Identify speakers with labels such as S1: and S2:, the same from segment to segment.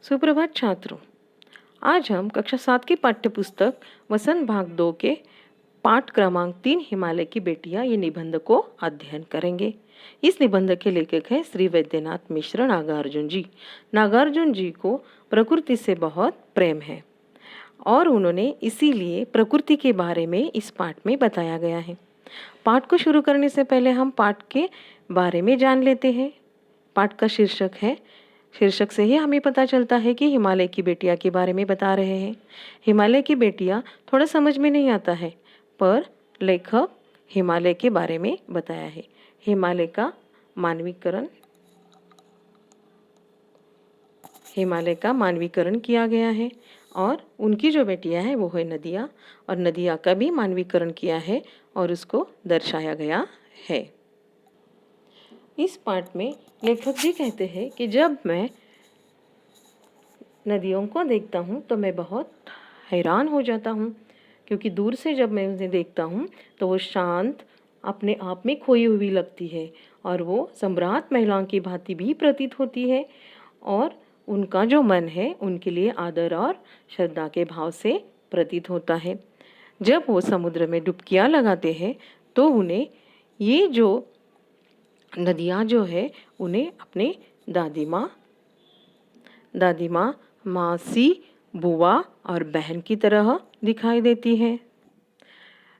S1: सुप्रभात छात्रों, आज हम कक्षा 7 की पाठ्यपुस्तक वसंत भाग 2 के पाठ क्रमांक 3 हिमालय की बेटियां ये निबंध को अध्ययन करेंगे। इस निबंध के लेखक हैं श्री वैद्यनाथ मिश्र नागार्जुन जी। नागार्जुन जी को प्रकृति से बहुत प्रेम है और उन्होंने इसीलिए प्रकृति के बारे में इस पाठ में बताया गया है। पाठ को शुरू करने से पहले हम पाठ के बारे में जान लेते हैं। पाठ का शीर्षक है, शीर्षक से ही हमें पता चलता है कि हिमालय की बेटियां के बारे में बता रहे हैं। हिमालय की बेटियां थोड़ा समझ में नहीं आता है, पर लेखक हिमालय के बारे में बताया है। हिमालय का मानवीकरण किया गया है और उनकी जो बेटियां हैं वो है नदियाँ, और नदियाँ का भी मानवीकरण किया है और उसको दर्शाया गया है। इस पाठ में लेखक जी कहते हैं कि जब मैं नदियों को देखता हूँ तो मैं बहुत हैरान हो जाता हूँ, क्योंकि दूर से जब मैं उन्हें देखता हूँ तो वो शांत, अपने आप में खोई हुई लगती है और वो सम्राट महिलाओं की भांति भी प्रतीत होती है, और उनका जो मन है उनके लिए आदर और श्रद्धा के भाव से प्रतीत होता है। जब वो समुद्र में डुबकियाँ लगाते हैं तो उन्हें ये जो नदियाँ जो है उन्हें अपने दादी माँ, मासी, बुआ और बहन की तरह दिखाई देती है।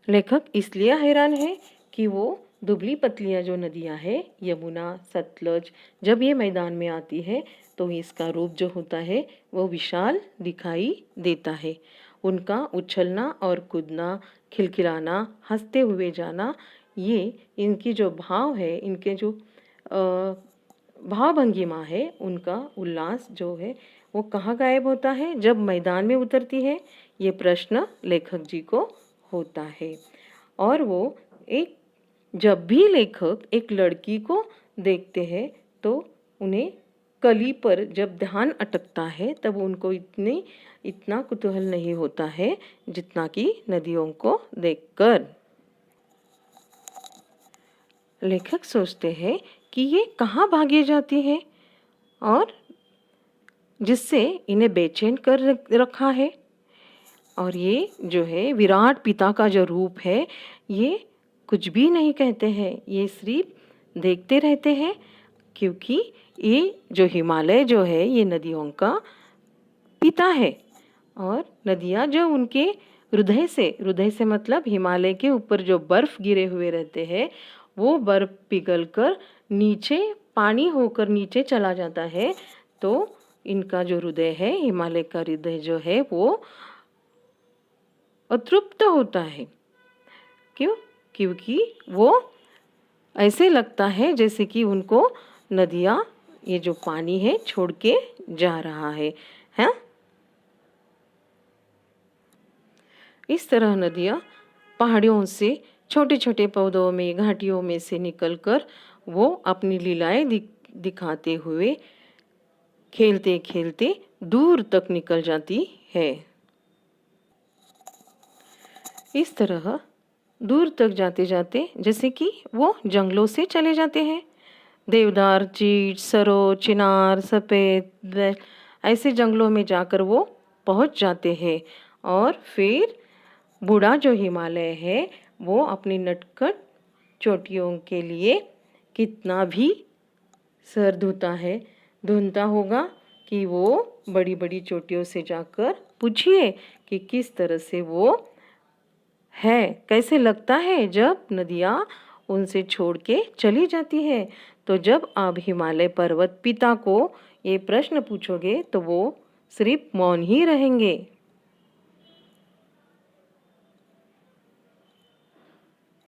S1: लेखक इसलिए हैरान है कि वो दुबली पतलियाँ जो नदियाँ है, यमुना, सतलज, जब ये मैदान में आती है तो इसका रूप जो होता है वो विशाल दिखाई देता है। उनका उछलना और कूदना, खिलखिलाना, हंसते हुए जाना, ये इनकी जो भाव है, इनके जो भाव भंगिमा है, उनका उल्लास जो है वो कहाँ गायब होता है जब मैदान में उतरती है, ये प्रश्न लेखक जी को होता है। और वो जब भी लेखक एक लड़की को देखते हैं तो उन्हें कली पर जब ध्यान अटकता है तब उनको इतना कुतूहल नहीं होता है जितना कि नदियों को देखकर। लेखक सोचते हैं कि ये कहाँ भागे जाती है और जिससे इन्हें बेचैन कर रखा है। और ये जो है विराट पिता का जो रूप है, ये कुछ भी नहीं कहते हैं, ये सिर्फ देखते रहते हैं, क्योंकि ये जो हिमालय जो है ये नदियों का पिता है। और नदियाँ जो उनके हृदय से मतलब हिमालय के ऊपर जो बर्फ गिरे हुए रहते हैं, वो बर्फ पिघलकर नीचे पानी होकर नीचे चला जाता है, तो इनका जो हृदय है, हिमालय का हृदय जो है वो अतृप्त होता है। क्यों? क्योंकि वो ऐसे लगता है जैसे कि उनको नदियाँ, ये जो पानी है, छोड़ के जा रहा है। इस तरह नदियाँ पहाड़ियों से, छोटे छोटे पौधों में, घाटियों में से निकलकर वो अपनी लीलाएं दिखाते हुए खेलते खेलते दूर तक निकल जाती है। इस तरह दूर तक जाते जाते जैसे कि वो जंगलों से चले जाते हैं। देवदार, चीड़, सरो, चिनार, सफेद, ऐसे जंगलों में जाकर वो पहुंच जाते हैं। और फिर बूढ़ा जो हिमालय है वो अपनी नटखट चोटियों के लिए कितना भी सर धुनता होगा कि वो बड़ी बड़ी चोटियों से जाकर पूछिए कि किस तरह से वो है, कैसे लगता है जब नदियाँ उनसे छोड़ के चली जाती है। तो जब आप हिमालय पर्वत पिता को ये प्रश्न पूछोगे तो वो सिर्फ मौन ही रहेंगे।